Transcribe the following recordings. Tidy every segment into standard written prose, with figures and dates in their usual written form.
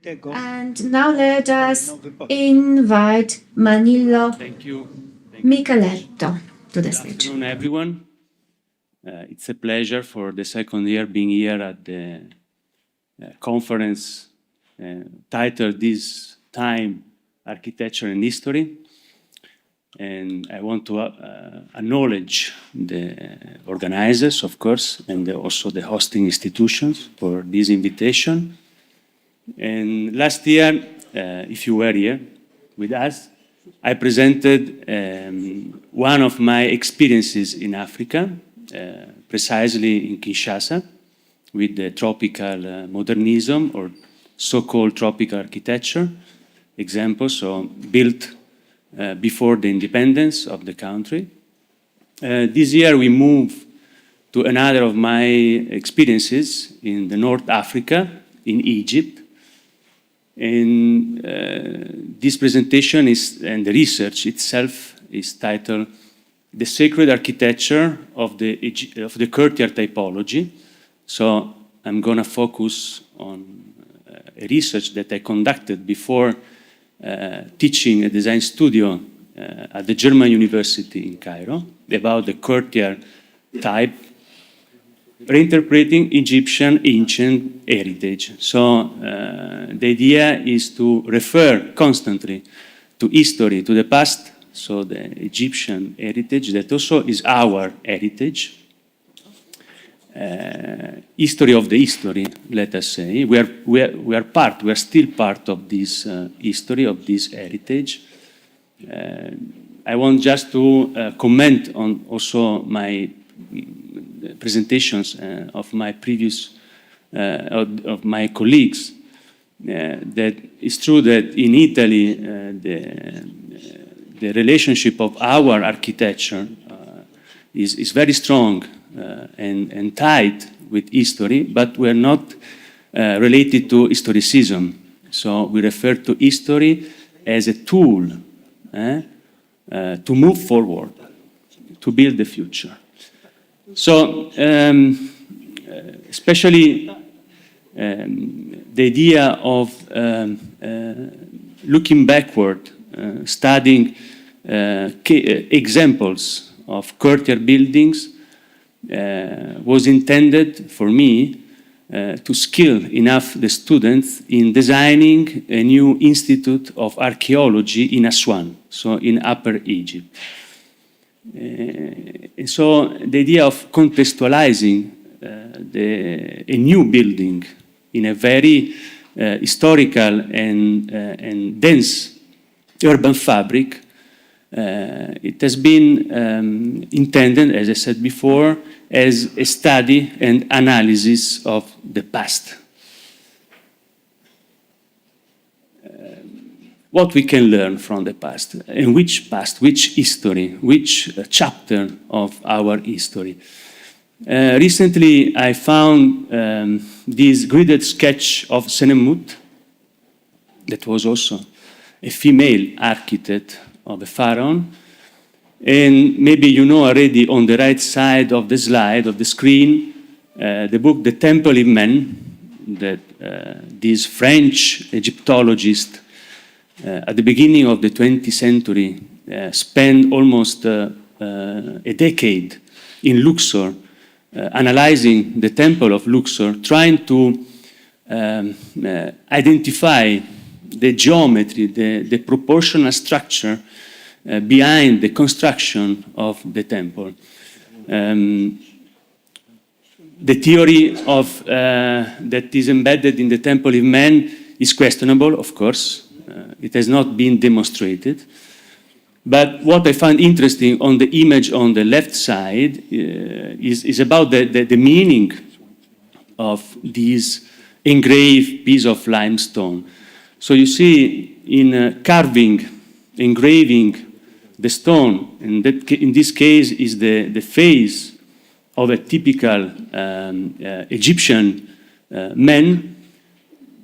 And now let us invite Manlio Michieletto to the stage. Good afternoon, everyone. It's a pleasure for the second year being here at the conference titled this time Architecture and History. And I want to acknowledge the organizers, of course, and also the hosting institutions for this invitation. And last year, if you were here with us, I presented one of my experiences in Africa, precisely in Kinshasa, with the tropical modernism or so-called tropical architecture examples, so built before the independence of the country. This year we move to another of my experiences in the North Africa, in Egypt. And this presentation and the research itself is titled The Sacred Architecture of the Courtyard Typology. So I'm going to focus on a research that I conducted before teaching a design studio at the German University in Cairo about the courtyard type, reinterpreting Egyptian ancient heritage. So the idea is to refer constantly to history, to the past, so the Egyptian heritage that also is our heritage. History of the history, let us say. We are still part of this history, of this heritage. I want just to comment on also my presentations of my previous, of my colleagues, that it's true that in Italy the relationship of our architecture is very strong and tied with history, but we're not related to historicism. So we refer to history as a tool to move forward, to build the future. So, especially the idea of looking backward, studying examples of courtyard buildings was intended for me to skill enough the students in designing a new institute of archaeology in Aswan, so in Upper Egypt. So the idea of contextualizing a new building in a very historical and dense urban fabric, it has been intended, as I said before, as a study and analysis of the past. What we can learn from the past, and which past, which history, which chapter of our history. Recently, I found this gridded sketch of Senemut, that was also a female architect of a pharaoh. And maybe you know already on the right side of the slide, of the screen, the book The Temple of Men, that this French Egyptologist at the beginning of the 20th century spent almost a decade in Luxor, analyzing the temple of Luxor, trying to identify the geometry, the proportional structure behind the construction of the temple. The theory of that is embedded in the Temple of Men is questionable, of course. It has not been demonstrated. But what I find interesting on the image on the left side is about the meaning of this engraved piece of limestone. So you see in engraving the stone, and that in this case is the face of a typical Egyptian man.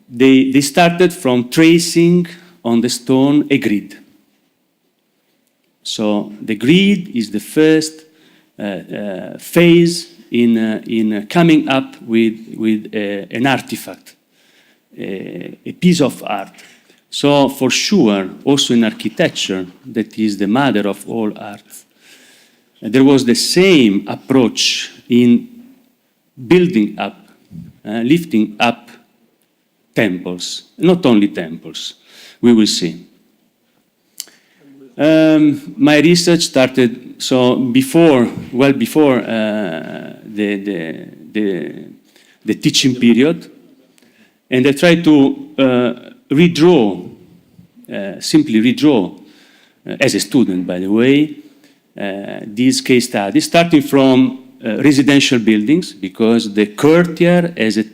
They started from tracing on the stone a grid. So the grid is the first phase in coming up with an artifact, a piece of art. So for sure, also in architecture, that is the mother of all arts, there was the same approach in building up, lifting up temples, not only temples, we will see. My research started well before the teaching period, and I tried to simply redraw, as a student, by the way, these case studies, starting from residential buildings, because the courtyard as a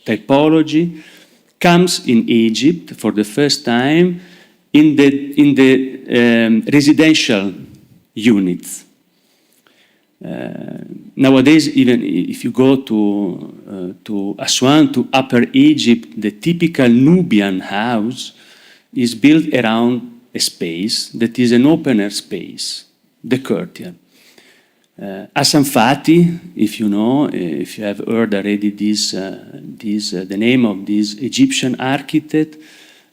typology comes in Egypt for the first time in the residential units. Nowadays, even if you go to Aswan, to Upper Egypt, the typical Nubian house is built around a space that is an open-air space, the courtyard. Hassan Fati, if you know, if you have heard already the name of this Egyptian architect,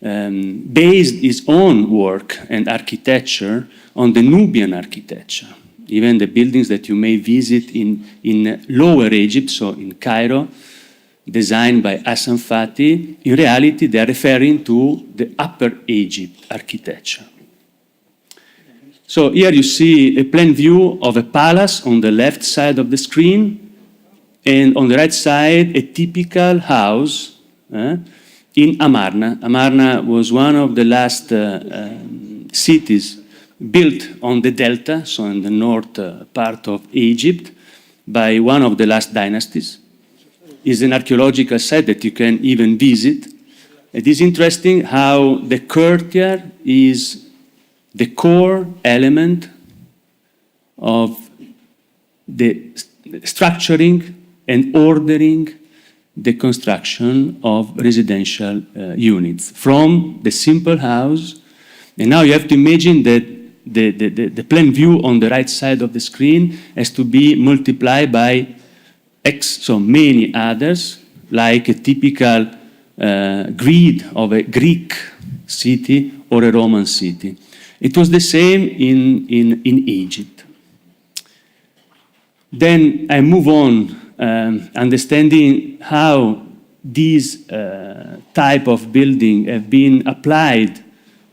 based his own work and architecture on the Nubian architecture. Even the buildings that you may visit in Lower Egypt, so in Cairo, designed by Hassan Fati, in reality they are referring to the Upper Egypt architecture. So here you see a plan view of a palace on the left side of the screen, and on the right side a typical house in Amarna. Amarna was one of the last cities built on the delta, so in the north part of Egypt, by one of the last dynasties. It's an archaeological site that you can even visit. It is interesting how the courtyard is the core element of the structuring and ordering the construction of residential units from the simple house. And now you have to imagine that the plan view on the right side of the screen has to be multiplied by X, so many others, like a typical grid of a Greek city or a Roman city. It was the same in Egypt. Then I move on, understanding how these type of building have been applied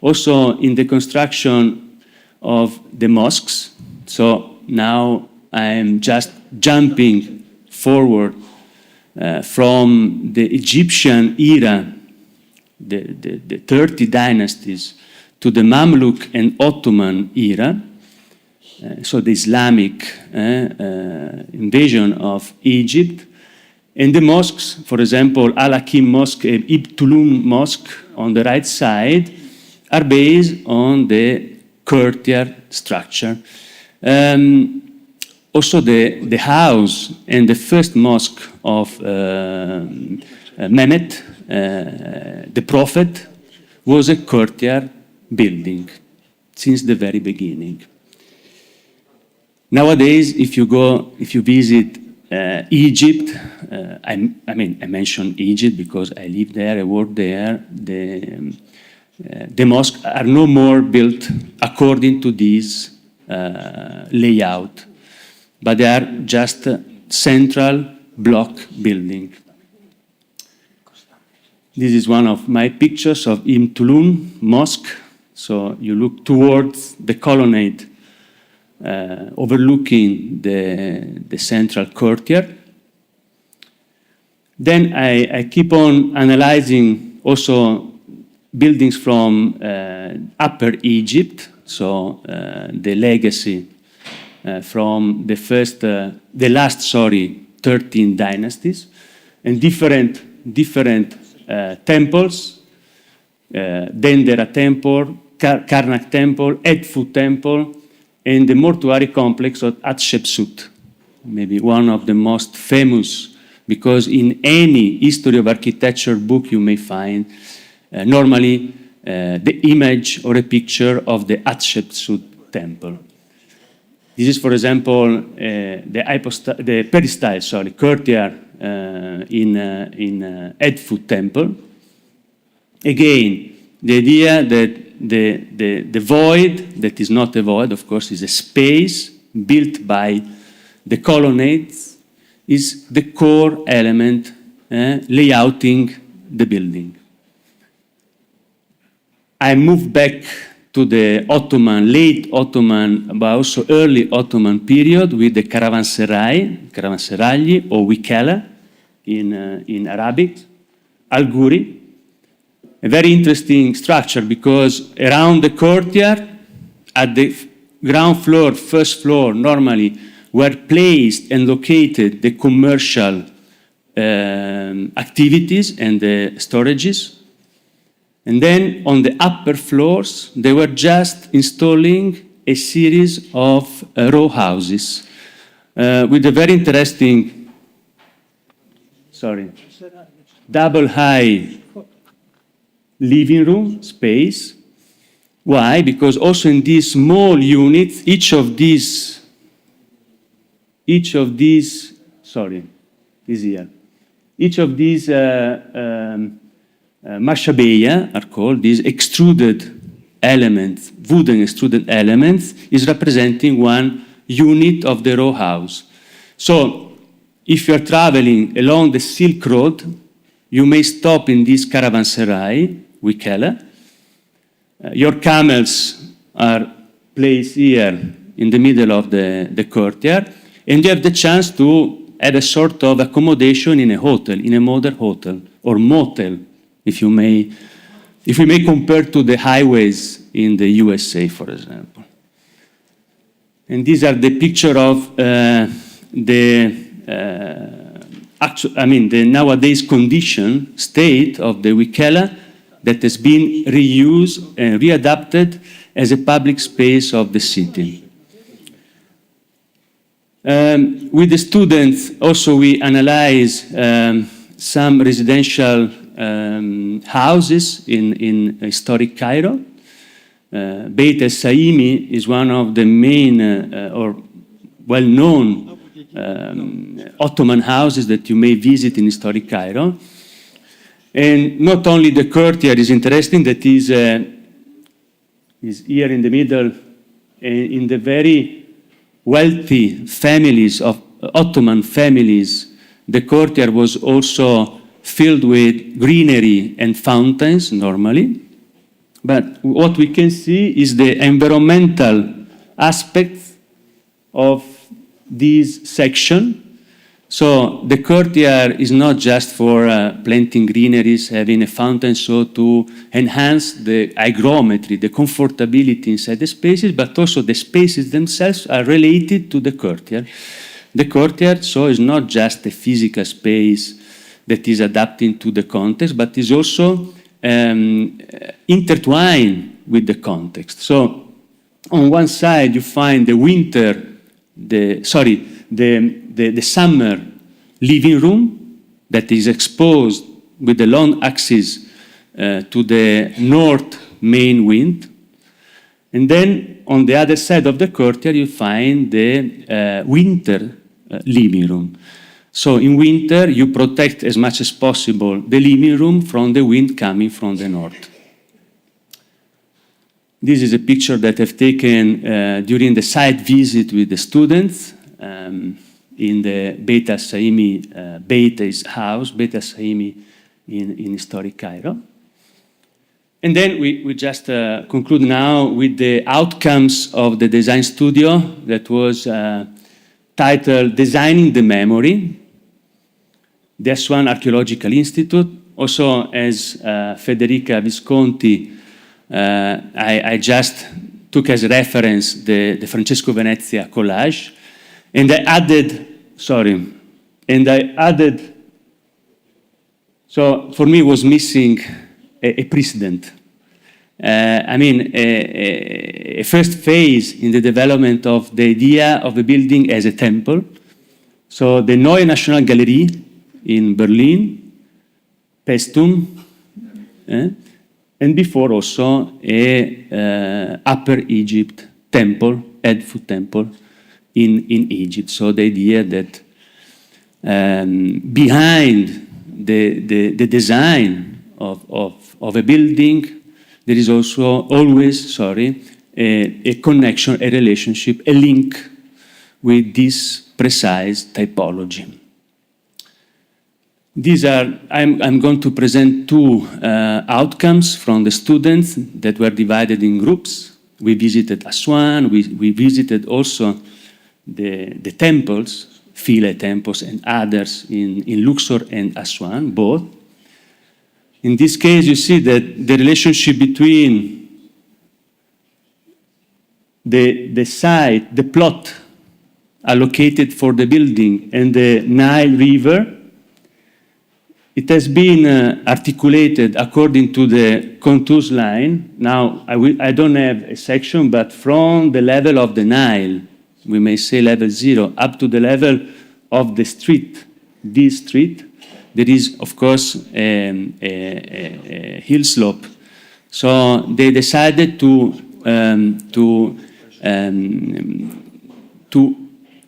also in the construction of the mosques. So now I'm just jumping forward from the Egyptian era, the 30 dynasties, to the Mamluk and Ottoman era, so the Islamic invasion of Egypt. And the mosques, for example, Al-Hakim Mosque and Ibn Tulum Mosque on the right side, are based on the courtyard structure. Also the house and the first mosque of Mehmet, the prophet, was a courtyard building since the very beginning. Nowadays, if you visit Egypt, I mention Egypt because I live there, I work there. The mosques are no more built according to this layout, but they are just central block building. This is one of my pictures of Ibn Tulum Mosque. So you look towards the colonnade overlooking the central courtyard. Then I keep on analyzing also buildings from Upper Egypt, so the legacy from the last 13 dynasties, and different temples, Dendera Temple, Karnak Temple, Edfu Temple, and the mortuary complex of Hatshepsut, maybe one of the most famous, because in any history of architecture book you may find normally the image or a picture of the Hatshepsut temple. This is, for example, the peristyle, courtyard in Edfu temple. Again, the idea that the void, that is not a void, of course, is a space built by the colonnades, is the core element layouting the building. I move back to the Ottoman, late Ottoman, but also early Ottoman period with the caravanseragli, or wikela in Arabic, Al-Ghuri. A very interesting structure because around the courtyard, at the ground floor, first floor, normally were placed and located the commercial activities and the storages. And then on the upper floors, they were just installing a series of row houses with a very interesting, double high living room space. Why? Because also in these small units, each of these, mashabeya are called, these extruded elements, wooden extruded elements, is representing one unit of the row house. So if you're traveling along the Silk Road, you may stop in this caravanserai, wikela. Your camels are placed here in the middle of the courtyard, and you have the chance to have a sort of accommodation in a hotel, in a modern hotel, or motel, if we may compare to the highways in the USA, for example. And these are the picture of the nowadays condition, state of the wikela that has been reused and readapted as a public space of the city. With the students, also we analyze some residential houses in historic Cairo. Beit el-Saimi is one of the main or well-known Ottoman houses that you may visit in historic Cairo. And not only the courtyard is interesting, that is here in the middle, in the very wealthy families of Ottoman families, the courtyard was also filled with greenery and fountains normally. But what we can see is the environmental aspects of this section. So the courtyard is not just for planting greeneries, having a fountain, so to enhance the hygrometry, the comfortability inside the spaces, but also the spaces themselves are related to the courtyard. The courtyard, so, is not just a physical space that is adapting to the context, but is also intertwined with the context. So on one side you find the the summer living room that is exposed with the long axis to the north main wind. And then on the other side of the courtyard you find the winter living room. So in winter you protect as much as possible the living room from the wind coming from the north. This is a picture that I've taken during the site visit with the students in the Beit al-Saimi, Beit's house, Beit al-Saimi in historic Cairo. And then we just conclude now with the outcomes of the design studio that was titled Designing the Memory. The S1 Archaeological Institute, also as Federica Visconti, I just took as reference the Francesco Venezia collage, and I added, so for me it was missing a precedent. A first phase in the development of the idea of a building as a temple. So the Neue Nationalgalerie in Berlin, Paestum, and before also a Upper Egypt temple, Edfu temple in Egypt. So the idea that behind the design of a building, there is also always, a connection, a relationship, a link with this precise typology. These are, I'm going to present two outcomes from the students that were divided in groups. We visited Aswan, we visited also the temples, Philae temples and others in Luxor and Aswan, both. In this case, you see that the relationship between the site, the plot allocated for the building and the Nile River, it has been articulated according to the contours line. Now, I don't have a section, but from the level of the Nile, we may say level 0, up to the level of the street, this street, there is, of course, a hill slope. So they decided to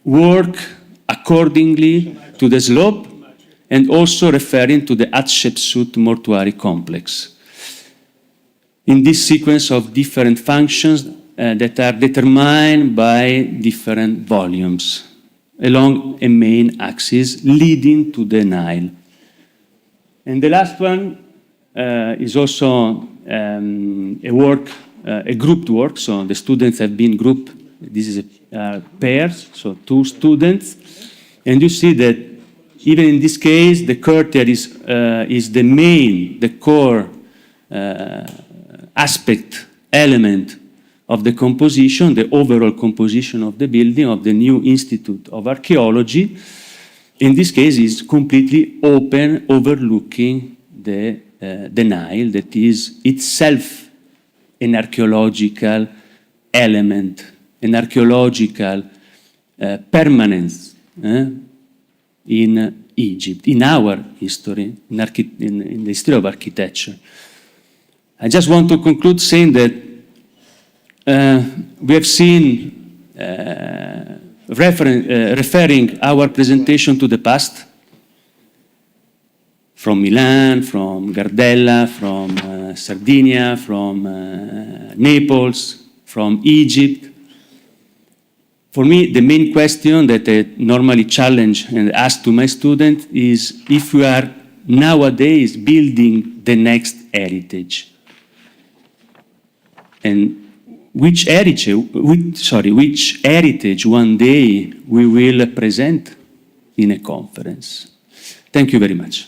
work accordingly to the slope and also referring to the Hatshepsut mortuary complex. In this sequence of different functions that are determined by different volumes along a main axis leading to the Nile. And the last one is also a work, a grouped work, so the students have been grouped. This is pairs, so two students, and you see that even in this case, the courtyard is the main, the core aspect, element of the composition, the overall composition of the building, of the new Institute of Archaeology. In this case, is completely open, overlooking the Nile, that is itself an archaeological element, an archaeological permanence in Egypt, in our history, in the history of architecture. I just want to conclude saying that we have seen referring our presentation to the past, from Milan, from Gardella, from Sardinia, from Naples, from Egypt. For me, the main question that I normally challenge and ask to my students is if we are nowadays building the next heritage. And which heritage one day we will present in a conference. Thank you very much.